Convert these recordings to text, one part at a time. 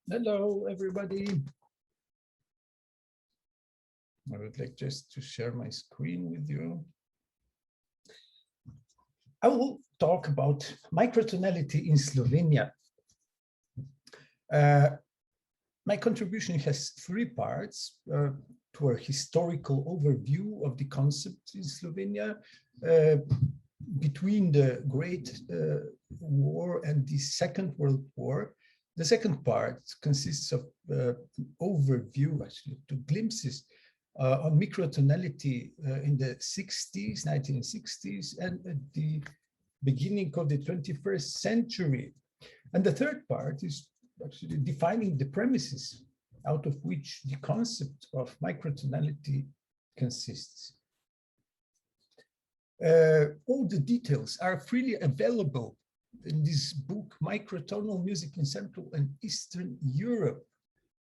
Hello, everybody. I would like just to share my screen with you. I will talk about microtonality in Slovenia. My contribution has three parts to a historical overview of the concept in Slovenia between the Great War and the Second World War. The second part consists of an overview, actually, two glimpses on microtonality in the 60s, 1960s, and at the beginning of the 21st century. And the third part is actually defining the premises out of which the concept of microtonality consists. All the details are freely available in this book, Microtonal Music in Central and Eastern Europe,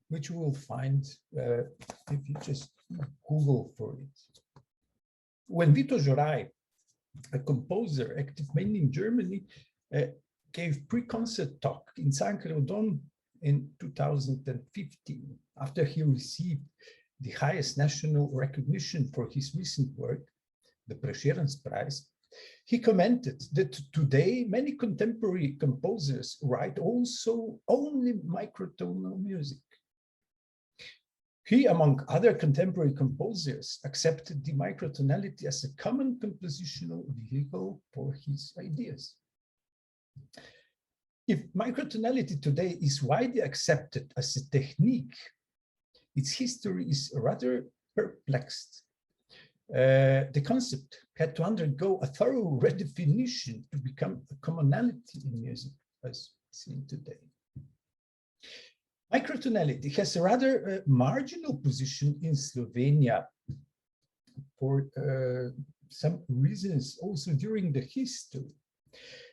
which you will find if you just Google for it. When Vito Jorai, a composer active mainly in Germany, gave pre-concert talk in Sankrodon in 2015, after he received the highest national recognition for his recent work, the Prešeren's Prize, he commented that today many contemporary composers write also only microtonal music. He, among other contemporary composers, accepted the microtonality as a common compositional vehicle for his ideas. If microtonality today is widely accepted as a technique, its history is rather perplexed. The concept had to undergo a thorough redefinition to become a commonality in music, as seen today. Microtonality has a rather marginal position in Slovenia for some reasons also during the history.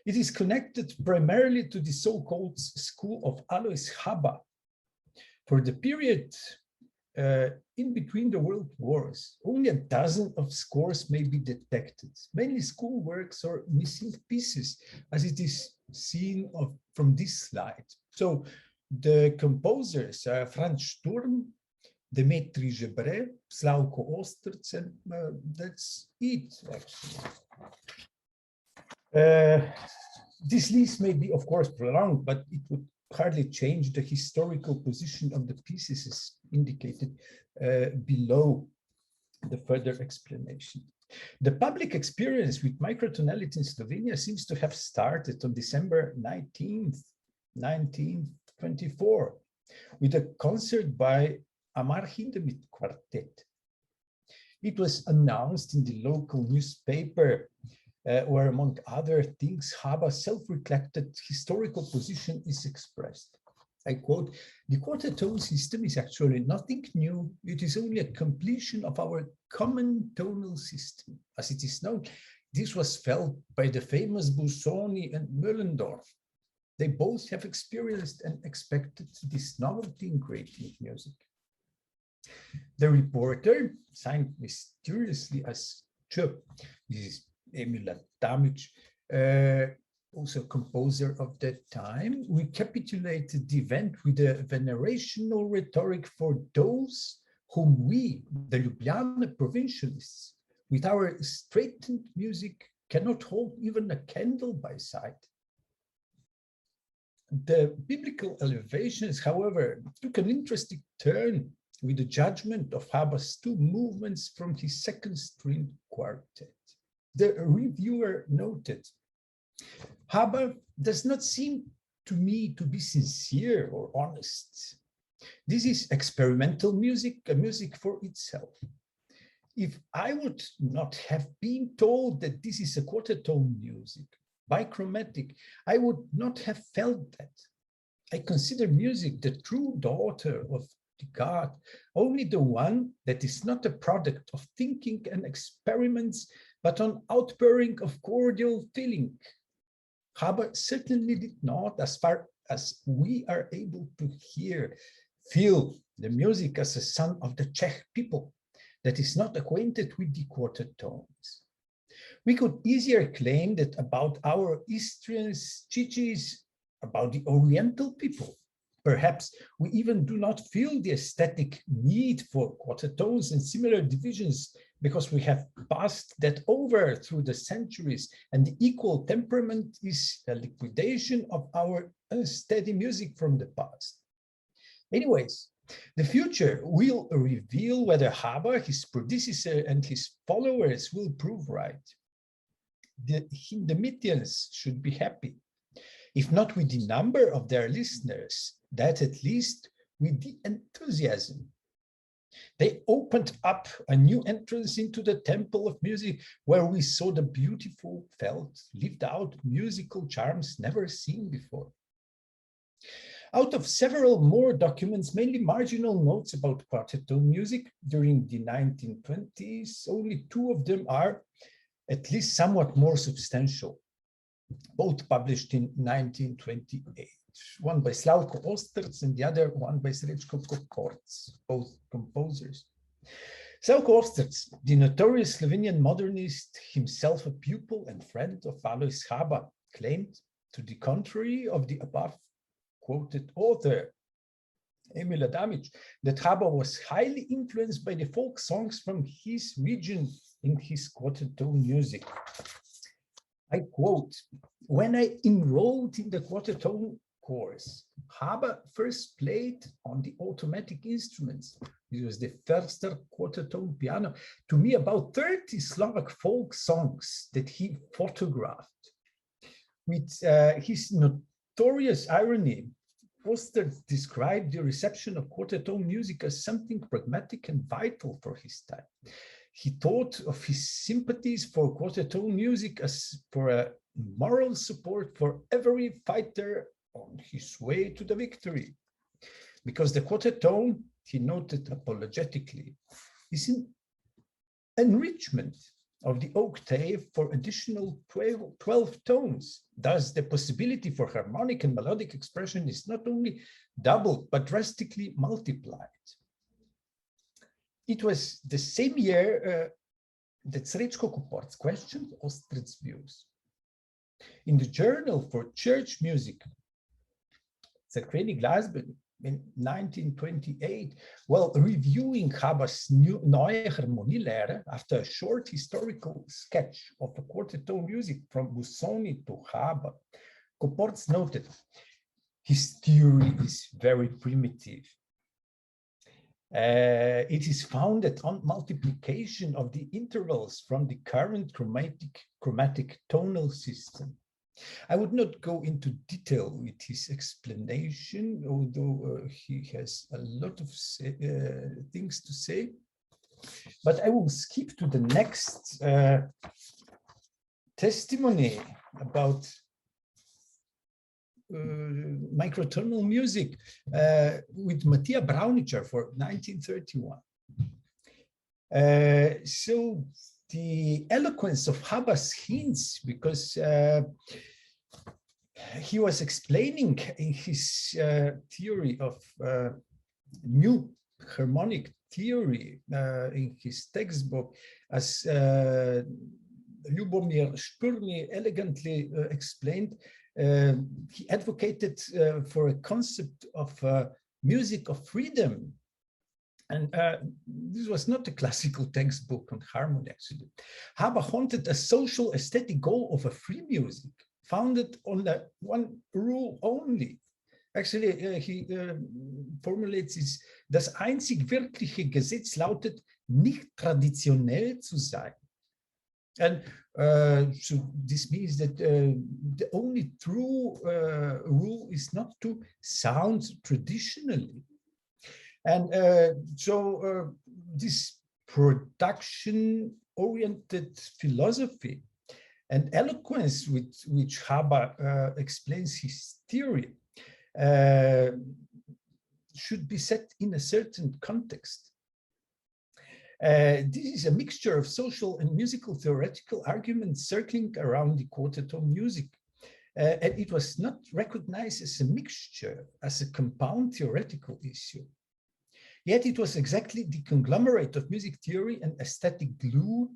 It is connected primarily to the so-called school of Alois Haba. For the period in between the world wars, only a dozen of scores may be detected, mainly school works or missing pieces, as it is seen from this slide. So the composers are Franz Sturm, Dmitri Žebre, Slavko Ostrc, and that's it, actually. This list may be, of course, prolonged, but it would hardly change the historical position of the pieces as indicated below the further explanation. The public experience with microtonality in Slovenia seems to have started on December 19th, 1924, with a concert by Amar Hindemith Quartet. It was announced in the local newspaper where, among other things, Haba's self-reflected historical position is expressed. I quote, "The quartet tone system is actually nothing new. It is only a completion of our common tonal system. As it is known, this was felt by the famous Busoni and Möllendorf. They both have experienced and expected this novelty in creating music." The reporter, signed mysteriously as Č, this is Emil Adamic, also composer of that time, recapitulated the event with a venerational rhetoric for those whom we, the Ljubljana provincialists, with our straightened music, cannot hold even a candle by sight. The biblical elevations, however, took an interesting turn with the judgment of Haba's two movements from his second string quartet. The reviewer noted, "Haba does not seem to me to be sincere or honest. This is experimental music, a music for itself. If I would not have been told that this is a quartet tone music, bichromatic, I would not have felt that. I consider music the true daughter of the God, only the one that is not a product of thinking and experiments, but an outpouring of cordial feeling. Haba certainly did not, as far as we are able to hear, feel the music as a son of the Czech people that is not acquainted with the quartet tones. We could easier claim that about our Istrians, Chichis, about the Oriental people, Perhaps we even do not feel the aesthetic need for quarter tones and similar divisions because we have passed that over through the centuries, and the equal temperament is a liquidation of our steady music from the past. Anyways, the future will reveal whether Haber, his predecessor, and his followers will prove right. The Hindemithans should be happy, if not with the number of their listeners, that at least with the enthusiasm. They opened up a new entrance into the temple of music, where we saw the beautiful, felt, lived out musical charms never seen before. Out of several more documents, mainly marginal notes about quartet tone music during the 1920s, only two of them are at least somewhat more substantial, both published in 1928. One by Slavko Osterc and the other one by Srečko Koporc, both composers. Slavko Osterc, the notorious Slovenian modernist, himself a pupil and friend of Alois Haber, claimed, to the contrary of the above quoted author, Emil Adamic, that Haber was highly influenced by the folk songs from his region in his quartet tone music. I quote, "When I enrolled in the quartet tone course, Haber first played on the automatic instruments. It was the first quartet tone piano. To me, about 30 Slovak folk songs that he photographed. With his notorious irony, Osterc described the reception of quartet tone music as something pragmatic and vital for his time. He thought of his sympathies for quartet tone music as for a moral support for every fighter on his way to the victory. Because the quartet tone, he noted apologetically, is an enrichment of the octave for additional 12 tones. Thus, the possibility for harmonic and melodic expression is not only doubled, but drastically multiplied." It was the same year that Srečko Koporc questioned Osterc's views. In the Journal for Church Music, Cerkveni Glasbe, in 1928, while reviewing Haber's Neue Harmonielehre, after a short historical sketch of a quartet tone music from Busoni to Haber, Koporc noted, "His theory is very primitive. It is founded on multiplication of the intervals from the current chromatic tonal system." I would not go into detail with his explanation, although he has a lot of things to say. But I will skip to the next testimony about microtonal music with Matija Brauničar for 1931. So the eloquence of Haber's hints, because he was explaining in his theory of new harmonic theory in his textbook, as Ljubomir Špurni elegantly explained, he advocated for a concept of music of freedom. And this was not a classical textbook on harmony, actually. Haber wanted a social aesthetic goal of a free music, founded on one rule only. Actually, he formulates it, das einzig wirkliche Gesetz lautet, nicht traditionell zu sein. And so this means that the only true rule is not to sound traditionally. And so this production-oriented philosophy and eloquence with which Haber explains his theory should be set in a certain context. This is a mixture of social and musical theoretical arguments circling around the quartet tone music. And it was not recognized as a mixture, as a compound theoretical issue. Yet it was exactly the conglomerate of music theory and aesthetic glue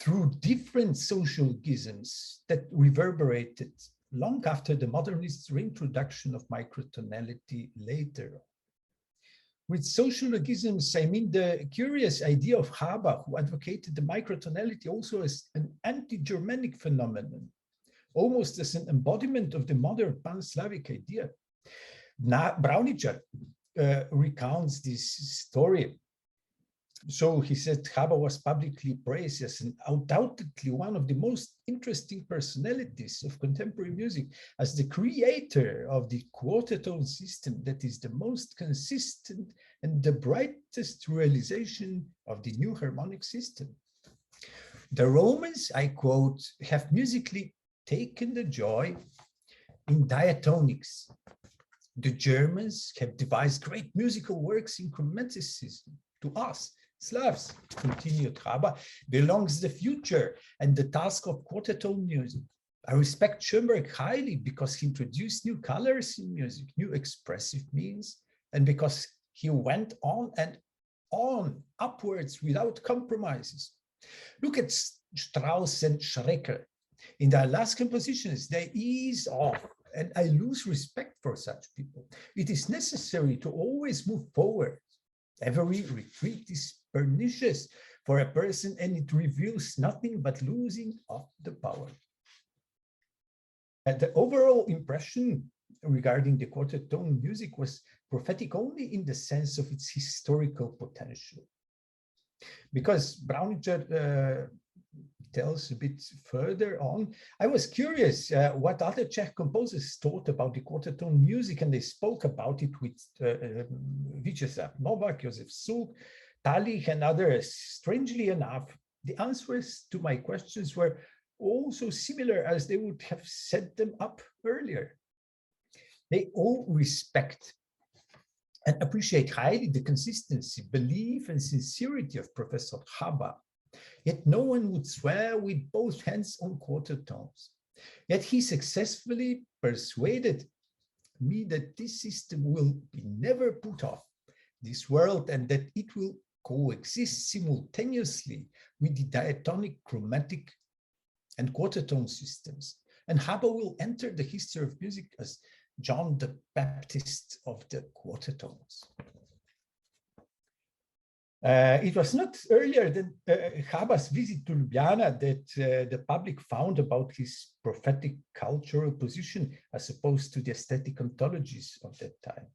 through different social schisms that reverberated long after the modernists' reintroduction of microtonality later on. With sociologisms, I mean the curious idea of Haber, who advocated the microtonality also as an anti-Germanic phenomenon, almost as an embodiment of the modern pan-Slavic idea. Browniger recounts this story. So he said Haber was publicly praised as undoubtedly one of the most interesting personalities of contemporary music, as the creator of the quarter-tone system that is the most consistent and the brightest realization of the new harmonic system. The Romans, I quote, have musically taken the joy in diatonics. The Germans have devised great musical works in chromaticism. To us, Slavs, continued Haber, belongs the future and the task of quarter-tone music. I respect Schoenberg highly because he introduced new colors in music, new expressive means, and because he went on and on upwards without compromises. Look at Strauss and Schrecker. In their last compositions, they ease off, and I lose respect for such people. It is necessary to always move forward. Every retreat is pernicious for a person, and it reveals nothing but losing of the power. And the overall impression regarding the quarter-tone music was prophetic only in the sense of its historical potential. Because Browniger tells a bit further on, I was curious what other Czech composers thought about the quarter-tone music, and they spoke about it with Vítězslav Novák, Josef Suk, Talich, and others. Strangely enough, the answers to my questions were also similar as they would have set them up earlier. They all respect and appreciate highly the consistency, belief, and sincerity of Professor Haber. Yet no one would swear with both hands on quarter tones. Yet he successfully persuaded me that this system will be never put off this world, and that it will coexist simultaneously with the diatonic, chromatic, and quarter tone systems. And Haber will enter the history of music as John the Baptist of the quarter tones. It was not earlier than Haber's visit to Ljubljana that the public found about his prophetic cultural position as opposed to the aesthetic ontologies of that time.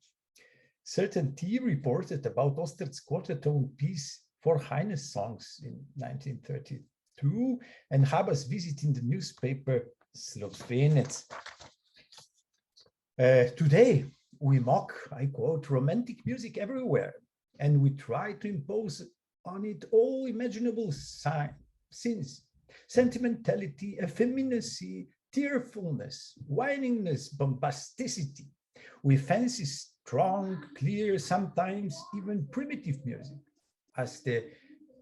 Certain T reported about Ostert's quarter-tone piece For Highness Songs in 1932 and Haber's visit in the newspaper Slovenec. Today, we mock, I quote, romantic music everywhere, and we try to impose on it all imaginable sins, sentimentality, effeminacy, tearfulness, whiningness, bombasticity. We fancy strong, clear, sometimes even primitive music. As the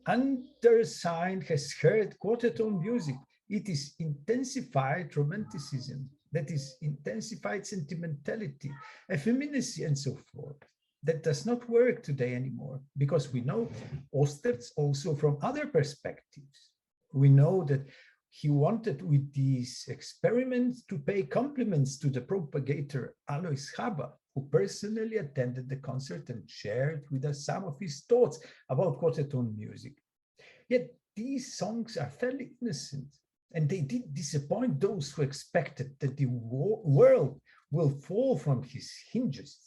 undersigned has heard quarter-tone music, it is intensified romanticism, that is intensified sentimentality, effeminacy, and so forth. That does not work today anymore, because we know Ostertz also from other perspectives. We know that he wanted with these experiments to pay compliments to the propagator Alois Haber, who personally attended the concert and shared with us some of his thoughts about quarter-tone music. Yet these songs are fairly innocent, and they did disappoint those who expected that the world will fall from his hinges.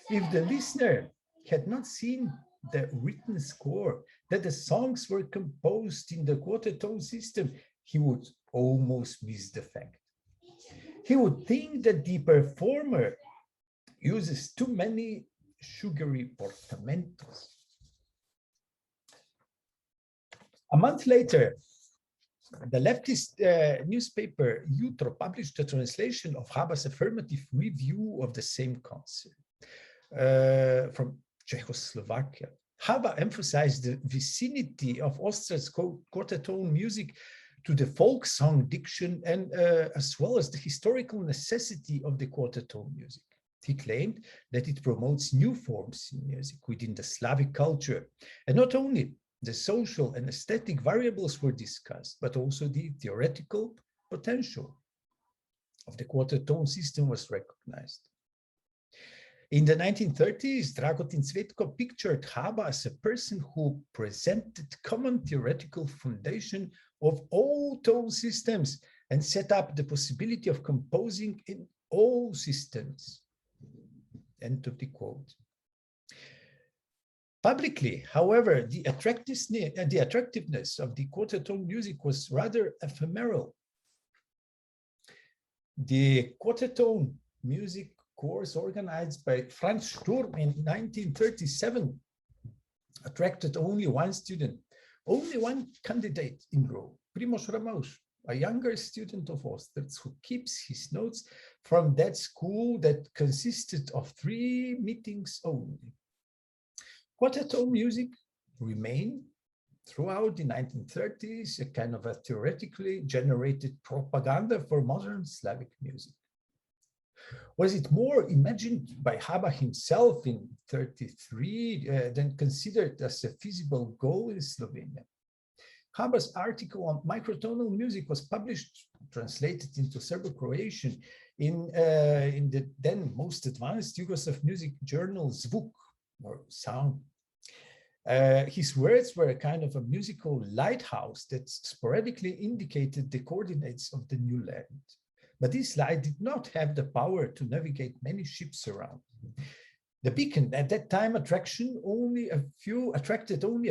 If the listener had not seen the written score, that the songs were composed in the quarter-tone system, he would almost miss the fact. He would think that the performer uses too many sugary portamentos. A month later, the leftist newspaper Jutro published a translation of Haber's affirmative review of the same concert from Czechoslovakia. Haber emphasized the vicinity of Ostert's quarter-tone music to the folk song diction, and as well as the historical necessity of the quarter-tone music. He claimed that it promotes new forms in music within the Slavic culture, and not only the social and aesthetic variables were discussed, but also the theoretical potential. of the quarter tone system was recognized. In the 1930s, Dragutin Cvetko pictured Haba as a person who presented common theoretical foundation of all tone systems and set up the possibility of composing in all systems. End of the quote. Publicly, however, the attractiveness of the quarter tone music was rather ephemeral. The quarter tone music course organized by Franz Sturm in 1937 attracted only one student, only one candidate in row, Primož Ramauš, a younger student of Ostertz who keeps his notes from that school that consisted of 3 meetings only. Quarter tone music remained throughout the 1930s a kind of a theoretically generated propaganda for modern Slavic music. Was it more imagined by Haba himself in 1933 than considered as a feasible goal in Slovenia? Haba's article on microtonal music was published, translated into Serbo-Croatian in the then most advanced Yugoslav music journal Zvuk, or Sound. His words were a kind of a musical lighthouse that sporadically indicated the coordinates of the new land. But this light did not have the power to navigate many ships around. The beacon at that time attracted only a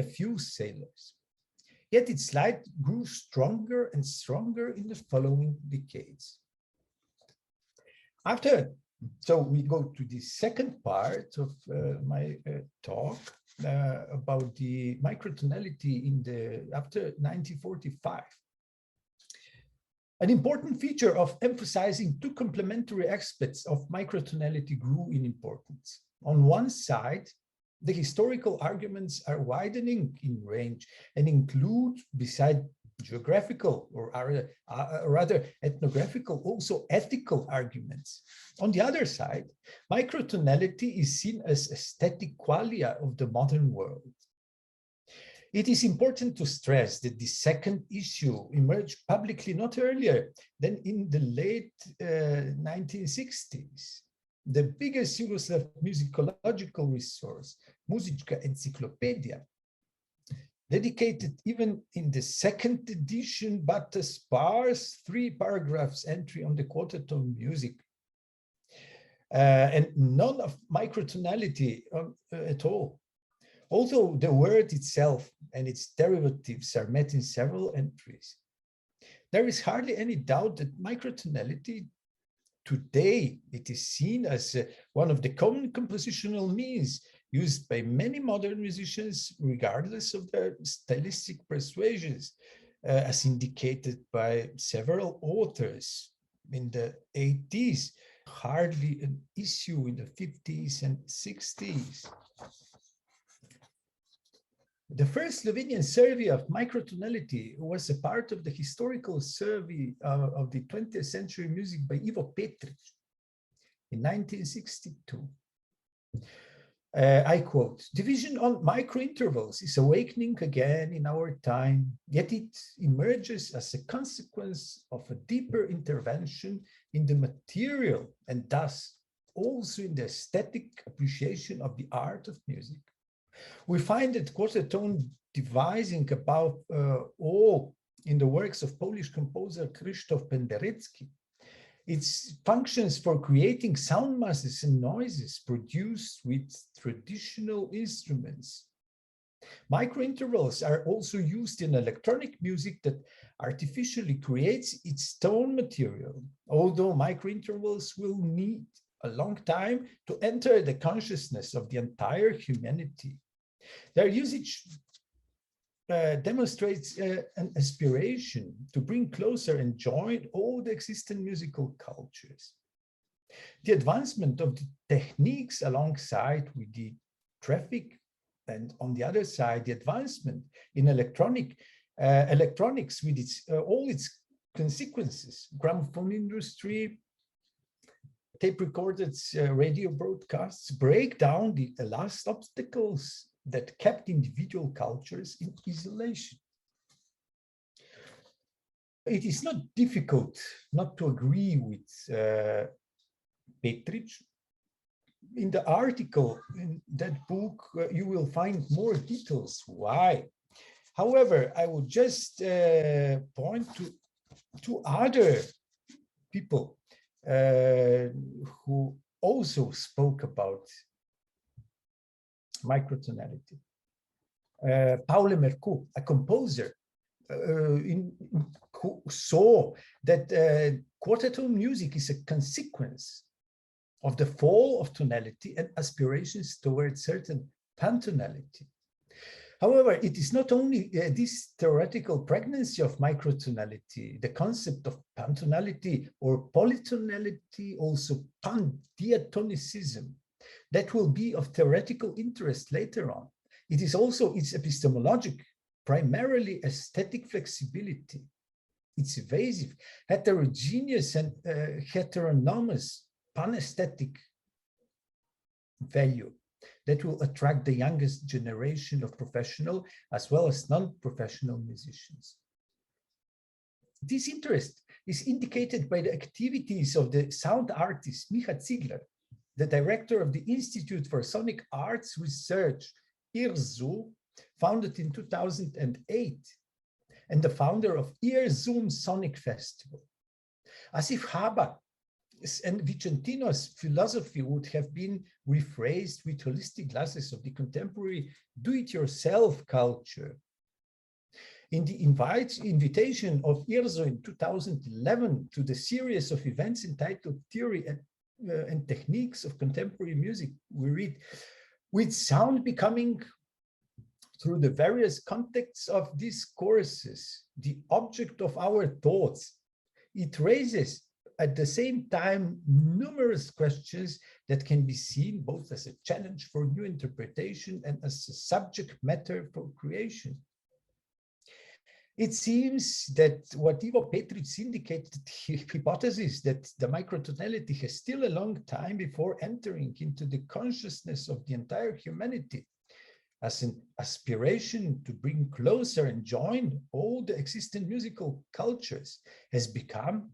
few sailors. Yet its light grew stronger and stronger in the following decades. So we go to the second part of my talk about the microtonality after 1945. An important feature of emphasizing 2 complementary aspects of microtonality grew in importance. On one side, the historical arguments are widening in range and include, beside geographical or rather ethnographical, also ethical arguments. On the other side, microtonality is seen as aesthetic qualia of the modern world. It is important to stress that the second issue emerged publicly not earlier than in the late 1960s. The biggest Yugoslav musicological resource, Muzička Encyclopedia, dedicated even in the second edition but a sparse 3 paragraphs entry on the quarter tone music, and none of microtonality at all. Although the word itself and its derivatives are met in several entries, there is hardly any doubt that microtonality today it is seen as one of the common compositional means used by many modern musicians, regardless of their stylistic persuasions, as indicated by several authors in the 80s, hardly an issue in the 50s and 60s. The first Slovenian survey of microtonality was a part of the historical survey of the 20th century music by Ivo Petric in 1962. I quote, "Division on microintervals is awakening again in our time, yet it emerges as a consequence of a deeper intervention in the material and thus also in the aesthetic appreciation of the art of music. We find that quarter tone devising above all in the works of Polish composer Krzysztof Penderecki. Its functions for creating sound masses and noises produced with traditional instruments. Microintervals are also used in electronic music that artificially creates its tone material, although microintervals will need a long time to enter the consciousness of the entire humanity. Their usage demonstrates an aspiration to bring closer and join all the existing musical cultures. The advancement of the techniques alongside with the traffic, and on the other side, the advancement in electronics with all its consequences, gramophone industry, tape recorded radio broadcasts, break down the last obstacles that kept individual cultures in isolation. It is not difficult not to agree with Petric. In the article, in that book, you will find more details why. However, I would just point to two other people who also spoke about microtonality. Paul Mercoux, a composer, who saw that quarter-tone music is a consequence of the fall of tonality and aspirations towards certain pantonality. However, it is not only this theoretical pregnancy of microtonality, the concept of pantonality or polytonality, also pandiatonicism, that will be of theoretical interest later on. It is also its epistemologic, primarily aesthetic flexibility, its evasive, heterogeneous and heteronomous panesthetic value that will attract the youngest generation of professional as well as non-professional musicians. This interest is indicated by the activities of the sound artist Micha Ziegler, the director of the Institute for Sonic Arts Research, IRSU, founded in 2008, and the founder of IRSUM Sonic Festival. As if Haber and Vicentino's philosophy would have been rephrased with holistic glasses of the contemporary do-it-yourself culture. In the invitation of IRSU in 2011 to the series of events entitled Theory and Techniques of Contemporary Music, we read, with sound becoming, through the various contexts of these courses, the object of our thoughts, it raises at the same time numerous questions that can be seen both as a challenge for new interpretation and as a subject matter for creation. It seems that what Ivo Petric indicated, his hypothesis that the microtonality has still a long time before entering into the consciousness of the entire humanity, as an aspiration to bring closer and join all the existing musical cultures, has become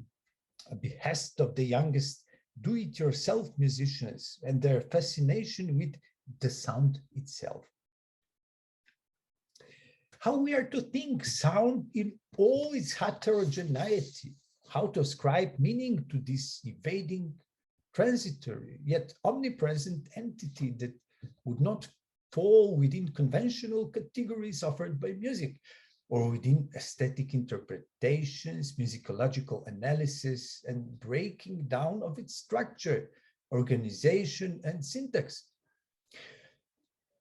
a behest of the youngest do-it-yourself musicians and their fascination with the sound itself. How we are to think sound in all its heterogeneity, how to ascribe meaning to this evading, transitory, yet omnipresent entity that would not fall within conventional categories offered by music, or within aesthetic interpretations, musicological analysis, and breaking down of its structure, organization, and syntax.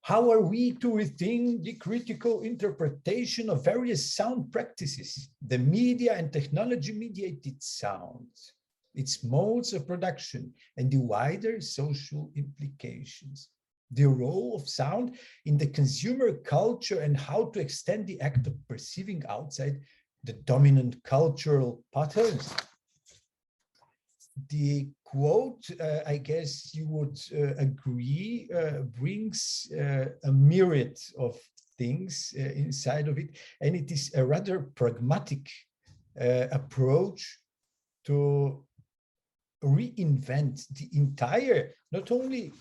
How are we to rethink the critical interpretation of various sound practices, the media and technology-mediated sound, its modes of production, and the wider social implications? The role of sound in the consumer culture and how to extend the act of perceiving outside the dominant cultural patterns. The quote, I guess you would agree, brings a myriad of things inside of it, and it is a rather pragmatic approach to reinvent the entire, not only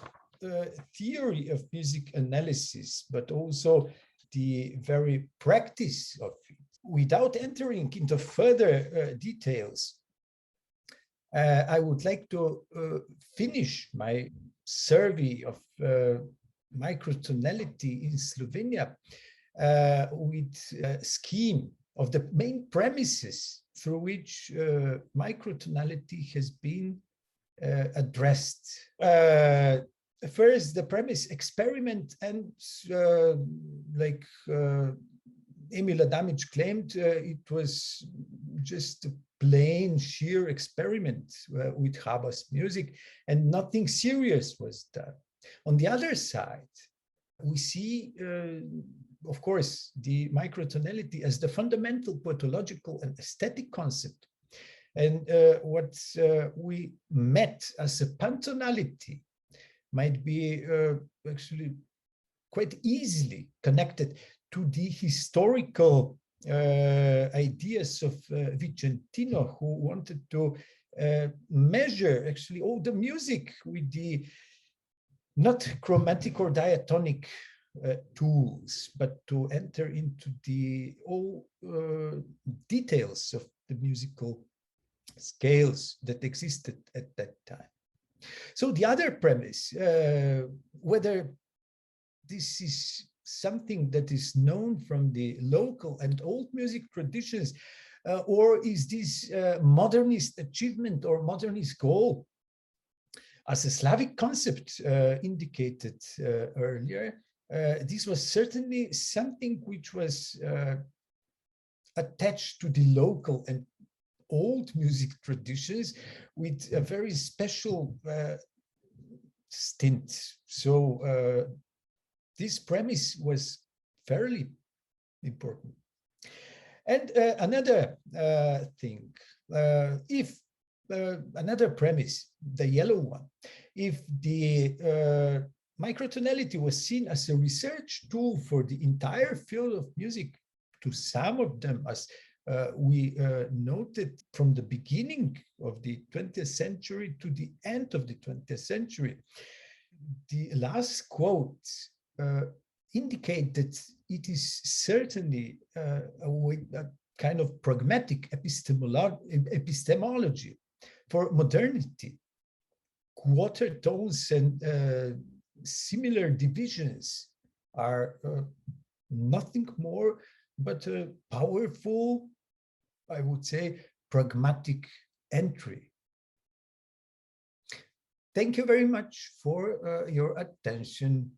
theory of music analysis, but also the very practice of it. Without entering into further details, I would like to finish my survey of microtonality in Slovenia with a scheme of the main premises through which microtonality has been addressed. First, the premise, experiment, and like Emil Adamic claimed, it was just a plain, sheer experiment with Haber's music, and nothing serious was done. On the other side, we see, of course, the microtonality as the fundamental pathological and aesthetic concept. And what we met as a pantonality might be actually quite easily connected to the historical ideas of Vicentino, who wanted to measure actually all the music with the not chromatic or diatonic tools, but to enter into the all details of the musical scales that existed at that time. So the other premise, whether this is something that is known from the local and old music traditions, or is this modernist achievement or modernist goal? As a Slavic concept indicated earlier, this was certainly something which was attached to the local and old music traditions with a very special stint. So this premise was fairly important. And another thing, if another premise, the yellow one, if the microtonality was seen as a research tool for the entire field of music, to some of them, as we noted from the beginning of the 20th century to the end of the 20th century, the last quotes indicate that it is certainly a kind of pragmatic epistemology for modernity. Quarter tones and similar divisions are nothing more but a powerful, I would say, pragmatic entry. Thank you very much for your attention.